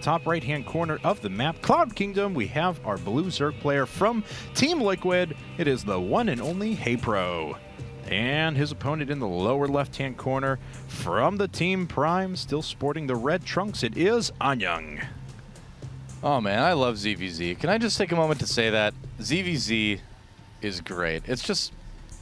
top right-hand corner of the map, Cloud Kingdom, we have our blue Zerg player from Team Liquid. It is the one and only HayprO. And his opponent in the lower left-hand corner from the Team Prime, still sporting the red trunks, it is Annyeong. Oh man, I love ZVZ. Can I just take a moment to say that ZVZ is great. It's just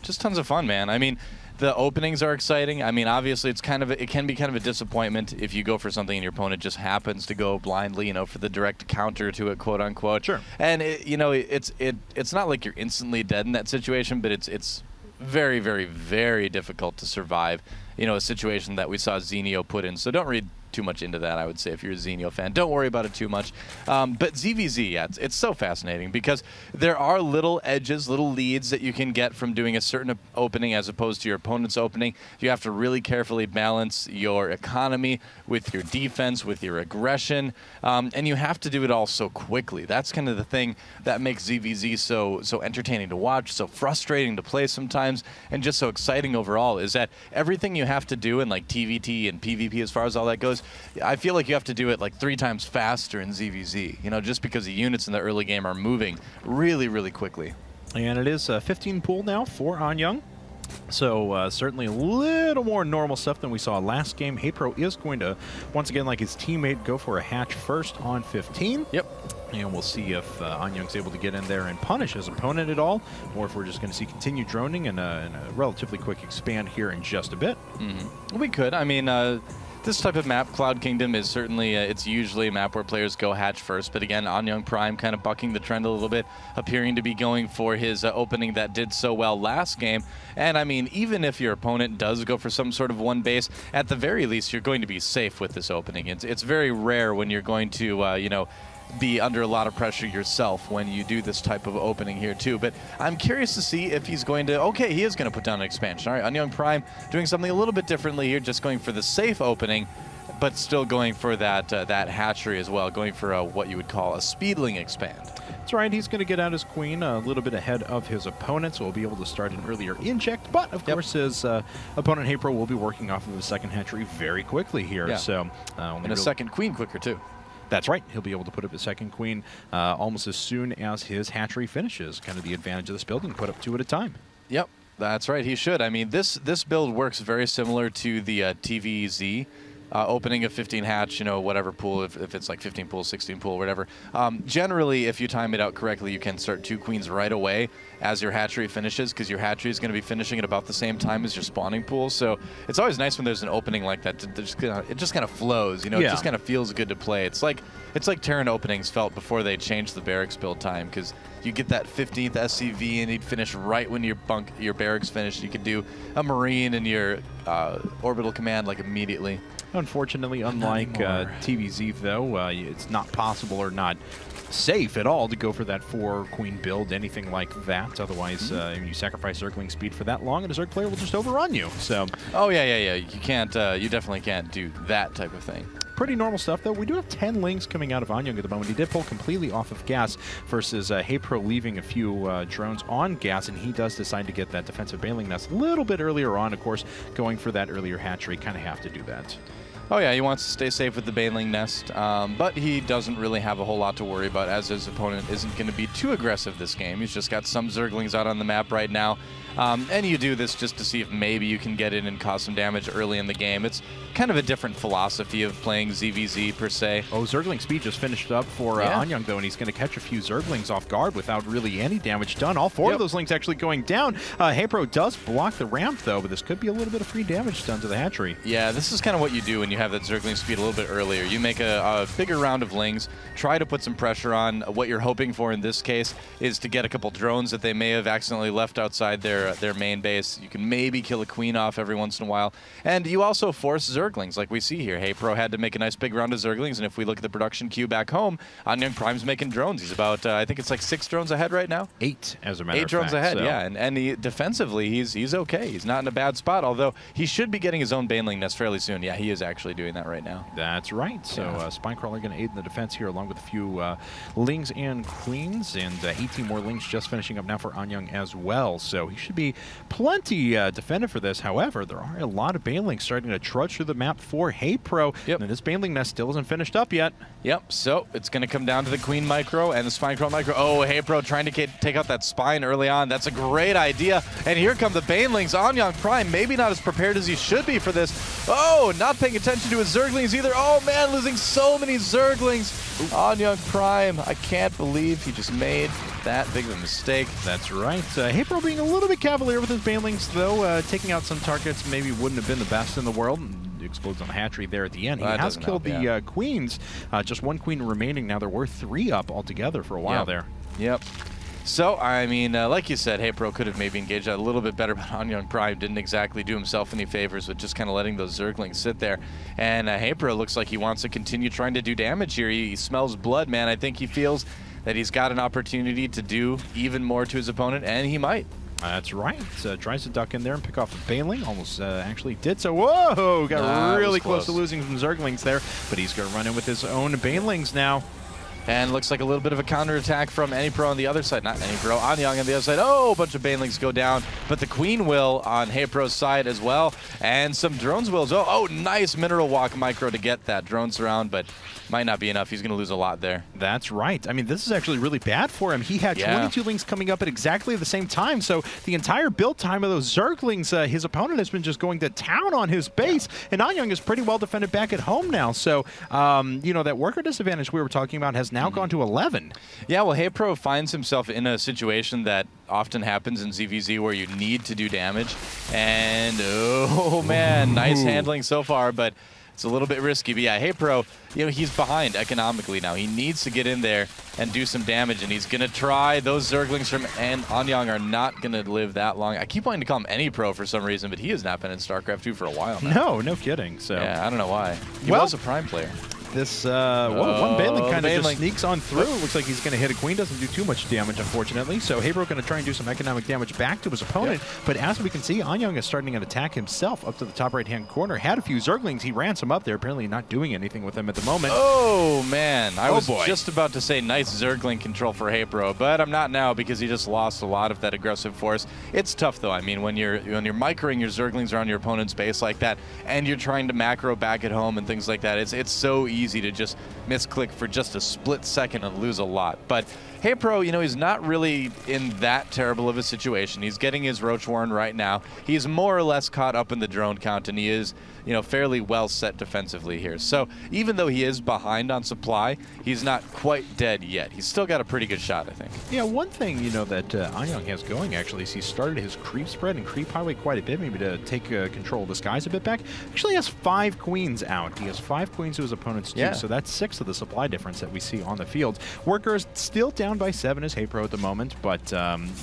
tons of fun, man. I mean, the openings are exciting. I mean, obviously, it can be kind of a disappointment if you go for something and your opponent just happens to go blindly, you know, for the direct counter to it, quote unquote. Sure. And it's not like you're instantly dead in that situation, but it's very, very, very difficult to survive, you know, a situation that we saw Xenio put in. So don't read too much into that, I would say, if you're a Xenio fan. Don't worry about it too much. But ZVZ, yeah, it's so fascinating because there are little edges, little leads that you can get from doing a certain opening as opposed to your opponent's opening. You have to really carefully balance your economy with your defense, with your aggression, and you have to do it all so quickly. That's kind of the thing that makes ZVZ so entertaining to watch, so frustrating to play sometimes, and just so exciting overall, is that everything you have to do in like TVT and PvP as far as all that goes, I feel like you have to do it like 3 times faster in ZVZ, you know, just because the units in the early game are moving really, really quickly. And it is a 15 pool now for Annyeong. So certainly a little more normal stuff than we saw last game. HayprO is going to, once again, like his teammate, go for a hatch first on 15. Yep. And we'll see if Annyeong's able to get in there and punish his opponent at all, or if we're just going to see continued droning and a relatively quick expand here in just a bit. We could. I mean, this type of map, Cloud Kingdom, is certainly, it's usually a map where players go hatch first, but again, Annyeong.Prime kind of bucking the trend a little bit, appearing to be going for his opening that did so well last game. And I mean, even if your opponent does go for some sort of one base, at the very least, you're going to be safe with this opening. It's very rare when you're going to, you know, be under a lot of pressure yourself when you do this type of opening here too. But I'm curious to see if he's going to, okay, he is going to put down an expansion. All right, Annyeong.Prime doing something a little bit differently here, just going for the safe opening, but still going for that that hatchery as well, going for what you would call a speedling expand. That's right, he's going to get out his queen a little bit ahead of his opponent, so we'll be able to start an earlier inject, but of course his opponent HayprO will be working off of a second hatchery very quickly here. So and a second queen quicker too. That's right. He'll be able to put up a second queen almost as soon as his hatchery finishes. Kind of the advantage of this build, and put up 2 at a time. Yep, that's right. He should. I mean, this build works very similar to the TVZ. Opening a 15 hatch, you know, whatever pool, if it's like 15 pool, 16 pool, whatever. Generally, if you time it out correctly, you can start 2 queens right away as your hatchery finishes, because your hatchery is going to be finishing at about the same time as your spawning pool. So it's always nice when there's an opening like that. It just kind of flows, you know. It just kind of feels good to play. It's like Terran openings felt before they changed the barracks build time, because you get that 15th SCV and you'd finish right when your barracks finished. You could do a Marine and your orbital command like immediately. Unfortunately, unlike TVZ, though, it's not possible or not safe at all to go for that 4-queen build, anything like that. Otherwise, you sacrifice Zergling speed for that long, and a Zerg player will just overrun you. So, You can't. You definitely can't do that type of thing. Pretty normal stuff, though. We do have 10 lings coming out of Annyeong at the moment. He did pull completely off of gas versus HayprO leaving a few drones on gas, and he does decide to get that defensive bailing nest a little bit earlier on. Of course, going for that earlier hatchery, kind of have to do that. Oh yeah, he wants to stay safe with the bailing nest, but he doesn't really have a whole lot to worry about, as his opponent isn't going to be too aggressive this game. He's just got some Zerglings out on the map right now, and you do this just to see if maybe you can get in and cause some damage early in the game. It's kind of a different philosophy of playing ZVZ per se. Oh, Zergling speed just finished up for Annyeong, though, and he's going to catch a few Zerglings off guard without really any damage done. All 4 of those lings actually going down. HayprO does block the ramp, though, but this could be a little bit of free damage done to the hatchery. Yeah, this is kind of what you do when you have that Zergling speed a little bit earlier. You make a bigger round of lings, try to put some pressure on. What you're hoping for in this case is to get a couple drones that they may have accidentally left outside their main base. You can maybe kill a queen off every once in a while, and you also force Zerglings like we see here. HayprO had to make a nice big round of Zerglings, and if we look at the production queue back home, Annyeong.Prime's making drones. He's about, I think it's like 6 drones ahead right now? 8, as a matter of fact. 8 drones ahead, yeah, and he, defensively, he's okay. He's not in a bad spot, although he should be getting his own bailing nest fairly soon. Yeah, he is actually doing that right now. That's right. So Spinecrawler going to aid in the defense here, along with a few lings and queens, and 18 more lings just finishing up now for Annyeong as well. So he should should be plenty defended for this. However, there are a lot of banelings starting to trudge through the map for HayprO. Yep. And this baneling nest still isn't finished up yet. Yep, so it's going to come down to the Queen Micro and the Spine Crawl Micro. Oh, HayprO trying to take out that Spine early on. That's a great idea. And here come the banelings. Annyeong.Prime maybe not as prepared as he should be for this. Oh, not paying attention to his Zerglings either. Oh, man, losing so many Zerglings. Annyeong.Prime, I can't believe he just made that big of a mistake. That's right. HayprO being a little bit cavalier with his banelings, though, taking out some targets maybe wouldn't have been the best in the world. Explodes on the hatchery there at the end. He has killed the queens. Just one queen remaining now. There were 3 up altogether for a while there. Yep. So, I mean, like you said, HayprO could have maybe engaged that a little bit better, but Annyeong.Prime didn't exactly do himself any favors with just kind of letting those Zerglings sit there. And HayprO looks like he wants to continue trying to do damage here. He smells blood, man. I think he feels that he's got an opportunity to do even more to his opponent, and he might. That's right. Tries to duck in there and pick off a baneling. Almost actually did so. Whoa! Got really close to losing some Zerglings there, but he's going to run in with his own banelings now. And looks like a little bit of a counterattack from AnnyePro on the other side. Not AnnyePro, Annyeong on the other side. Oh, a bunch of banelings go down. But the Queen will on HayprO's side as well. And some drones wills. Oh, nice Mineral Walk Micro to get that drone surround, but might not be enough. He's going to lose a lot there. That's right. I mean, this is actually really bad for him. He had 22 links coming up at exactly the same time. So the entire build time of those Zerglings, his opponent has been just going to town on his base. And Annyeong is pretty well defended back at home now. So, you know, that worker disadvantage we were talking about has now gone to 11. Yeah, well, HayprO finds himself in a situation that often happens in ZVZ where you need to do damage. And, oh, man, nice handling so far, but it's a little bit risky. But yeah, HayprO, you know, he's behind economically now. He needs to get in there and do some damage, and he's going to try. Those Zerglings from Annyeong are not going to live that long. I keep wanting to call him AnnyePro for some reason, but he has not been in StarCraft 2 for a while now. No kidding. So yeah, I don't know why. He was a Prime player. This one baneling kind of just sneaks on through. Looks like he's going to hit a queen. Doesn't do too much damage, unfortunately. So HayprO going to try and do some economic damage back to his opponent. But as we can see, Annyeong is starting an attack himself up to the top right-hand corner. Had a few Zerglings. He ran some up there. Apparently not doing anything with them at the moment. Oh, man. I was just about to say nice Zergling control for HayprO, but I'm not now because he just lost a lot of that aggressive force. It's tough, though. I mean, when you're microing your Zerglings around your opponent's base like that, and you're trying to macro back at home and things like that, it's so easy to just misclick for just a split second and lose a lot. But HayprO, you know, he's not really in that terrible of a situation. He's getting his Roach Warren right now. He's more or less caught up in the drone count, and he is, you know, fairly well set defensively here. So even though he is behind on supply, he's not quite dead yet. He's still got a pretty good shot, I think. Yeah, one thing, you know, that Annyeong has going, actually, is he started his creep spread and creep highway quite a bit, maybe to take control of the skies a bit back. Actually has 5 queens out. He has 5 queens to his opponent's 2, so that's 6 of the supply difference that we see on the field. Workers still down by 7 as HayprO at the moment, but,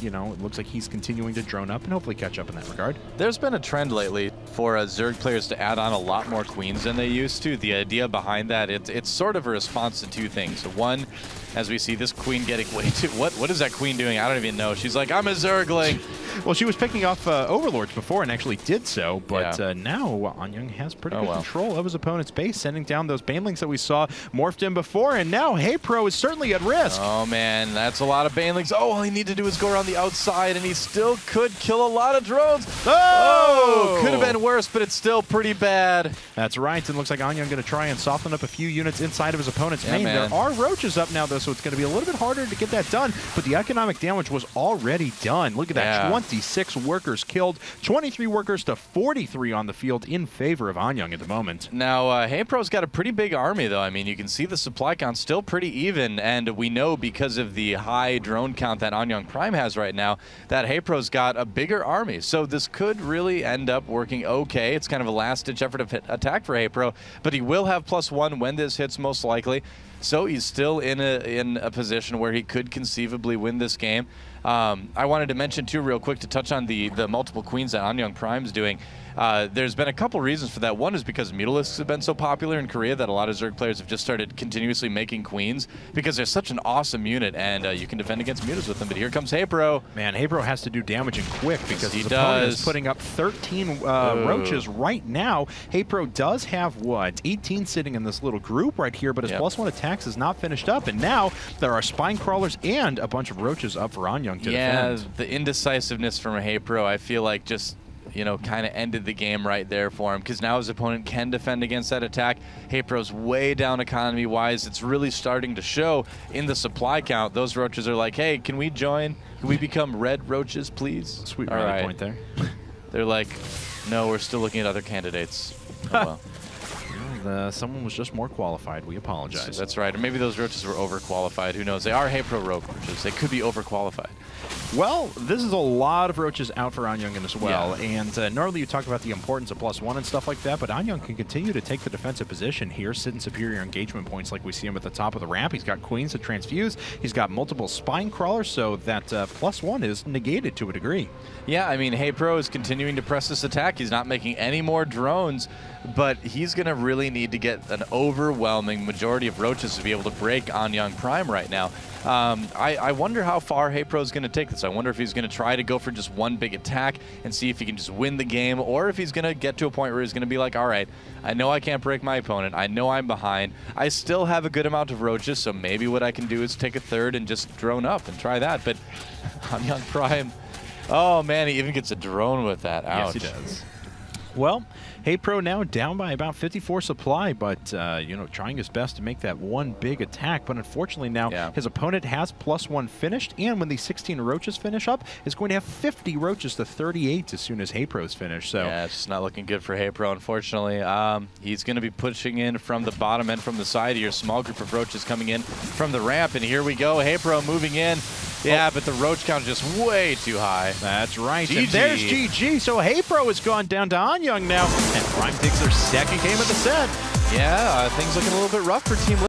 you know, it looks like he's continuing to drone up and hopefully catch up in that regard. There's been a trend lately for Zerg players to add on a lot more queens than they used to. The idea behind that, it's sort of a response to 2 things. One, as we see this queen getting way too... What is that queen doing? I don't even know. She's like, I'm a Zergling. Well, she was picking off Overlords before and actually did so, but now Annyeong has pretty good control of his opponent's base, sending down those banelings that we saw morphed in before, and now HayprO is certainly at risk. Oh, man, that's a lot of banelings. Oh, all he needed to do is go around the outside, and he still could kill a lot of drones. Oh! Could have been worse, but it's still pretty bad. That's right, and looks like Annyeong going to try and soften up a few units inside of his opponent's main. There are roaches up now, though, so it's going to be a little bit harder to get that done, but the economic damage was already done. Look at that, 26 workers killed, 23 workers to 43 on the field in favor of Annyeong at the moment. Now, HayprO's got a pretty big army, though. I mean, you can see the supply count still pretty even, and we know because of the high drone count that Annyeong.Prime has right now, that HayprO's got a bigger army. So this could really end up working okay. It's kind of a last-ditch effort of attack for HayprO, but he will have +1 when this hits, most likely. So he's still in a position where he could conceivably win this game. I wanted to mention, too, real quick, to touch on the multiple queens that Annyeong.Prime's doing. There's been a couple reasons for that. One is because Mutalisks have been so popular in Korea that a lot of Zerg players have just started continuously making queens because they're such an awesome unit, and you can defend against Mutas with them. But here comes HayprO. Man, HayprO has to do damage and quick because his opponent is putting up 13 roaches right now. HayprO does have, what, 18 sitting in this little group right here, but his +1 attacks is not finished up. And now now there are spine crawlers and a bunch of roaches up for Annyeong to defend. Yeah, the indecisiveness from HayprO, I feel like just, you know, kind of ended the game right there for him, because now his opponent can defend against that attack. HayprO's way down economy-wise. It's really starting to show in the supply count. Those roaches are like, hey, can we join? Can we become red roaches, please? Sweet rally point there. They're like, no, we're still looking at other candidates. Oh, well. Someone was just more qualified. We apologize. That's right. Or maybe those roaches were overqualified. Who knows? They are HayprO roaches. They could be overqualified. Well, this is a lot of roaches out for Annyeong as well, and normally you talk about the importance of +1 and stuff like that, but Annyeong can continue to take the defensive position here, sit in superior engagement points like we see him at the top of the ramp. He's got queens to transfuse, he's got multiple spine crawlers, so that +1 is negated to a degree. Yeah, I mean, HayprO is continuing to press this attack. He's not making any more drones, but he's going to really need to get an overwhelming majority of roaches to be able to break Annyeong.Prime right now. I wonder how far HayprO is going to take this. I wonder if he's going to try to go for just one big attack and see if he can just win the game, or if he's going to get to a point where he's going to be like, all right, I know I can't break my opponent. I know I'm behind. I still have a good amount of roaches, so maybe what I can do is take a third and just drone up and try that. But Annyeong.Prime, oh man, he even gets a drone with that. Ouch. Yes, he does. Well, HayprO now down by about 54 supply, but you know, trying his best to make that one big attack. But unfortunately now his opponent has +1 finished, and when the 16 roaches finish up, is going to have 50 roaches to 38 as soon as HayprO's finished. So yeah, it's just not looking good for HayprO, unfortunately. He's going to be pushing in from the bottom and from the side here. Small group of roaches coming in from the ramp, and here we go. HayprO moving in. Yeah, but the roach count is just way too high. That's right. GG. And there's GG. So HayprO has gone down to Annyeong now, and Prime takes their second game of the set. Yeah, things looking a little bit rough for Team